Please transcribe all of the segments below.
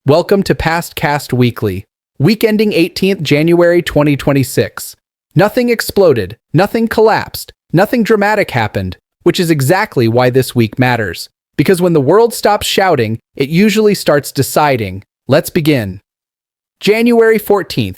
Welcome to PastCast Weekly, week ending 18th January 2026. Nothing exploded, nothing collapsed, nothing dramatic happened, which is exactly why this week matters. Because when the world stops shouting, it usually starts deciding. Let's begin. January 14th.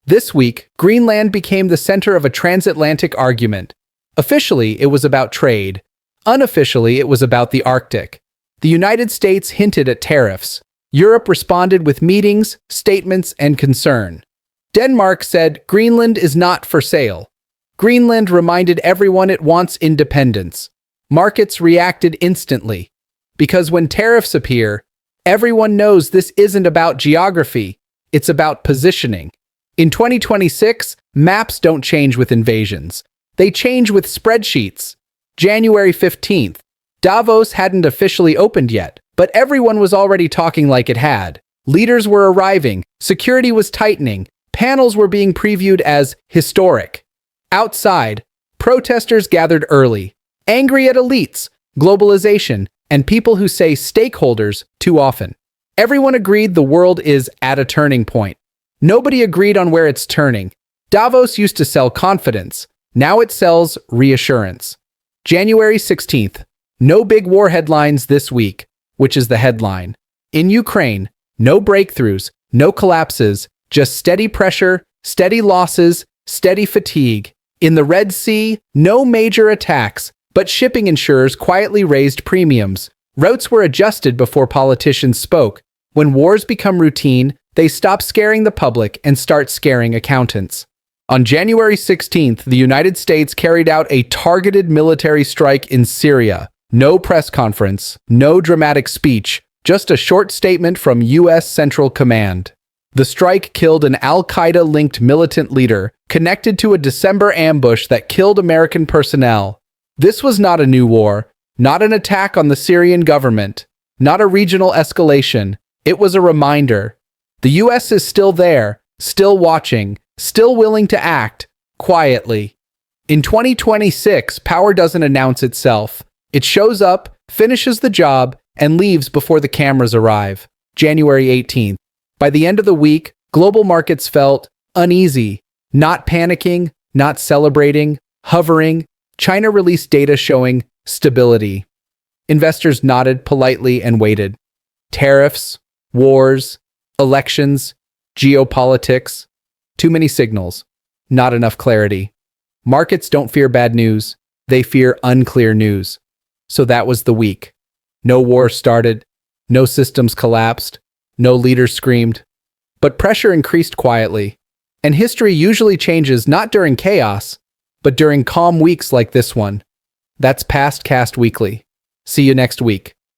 This week, Greenland became the center of a transatlantic argument. Officially, it was about trade. Unofficially, it was about the Arctic. The United States hinted at tariffs. Europe responded with meetings, statements, and concern. Denmark said Greenland is not for sale. Greenland reminded everyone it wants independence. Markets reacted instantly. Because when tariffs appear, everyone knows this isn't about geography, it's about positioning. In 2026, maps don't change with invasions. They change with spreadsheets. January 15th. Davos hadn't officially opened yet, but everyone was already talking like it had. Leaders were arriving, security was tightening, panels were being previewed as historic. Outside, protesters gathered early, angry at elites, globalization, and people who say stakeholders too often. Everyone agreed the world is at a turning point. Nobody agreed on where it's turning. Davos used to sell confidence. Now it sells reassurance. January 16th. No big war headlines this week, which is the headline. In Ukraine, no breakthroughs, no collapses, just steady pressure, steady losses, steady fatigue. In the Red Sea, no major attacks, but shipping insurers quietly raised premiums. Routes were adjusted before politicians spoke. When wars become routine, they stop scaring the public and start scaring accountants. On January 16th, the United States carried out a targeted military strike in Syria. No press conference, no dramatic speech, just a short statement from U.S. Central Command. The strike killed an al-Qaeda-linked militant leader connected to a December ambush that killed American personnel. This was not a new war, not an attack on the Syrian government, not a regional escalation. It was a reminder. The U.S. is still there, still watching, still willing to act, quietly. In 2026, power doesn't announce itself. It shows up, finishes the job, and leaves before the cameras arrive. January 18th. By the end of the week, global markets felt uneasy, not panicking, not celebrating, hovering. China released data showing stability. Investors nodded politely and waited. Tariffs, wars, elections, geopolitics. Too many signals, not enough clarity. Markets don't fear bad news, they fear unclear news. So that was the week. No war started, no systems collapsed, no leaders screamed. But pressure increased quietly. And history usually changes not during chaos, but during calm weeks like this one. That's PastCast Weekly. See you next week.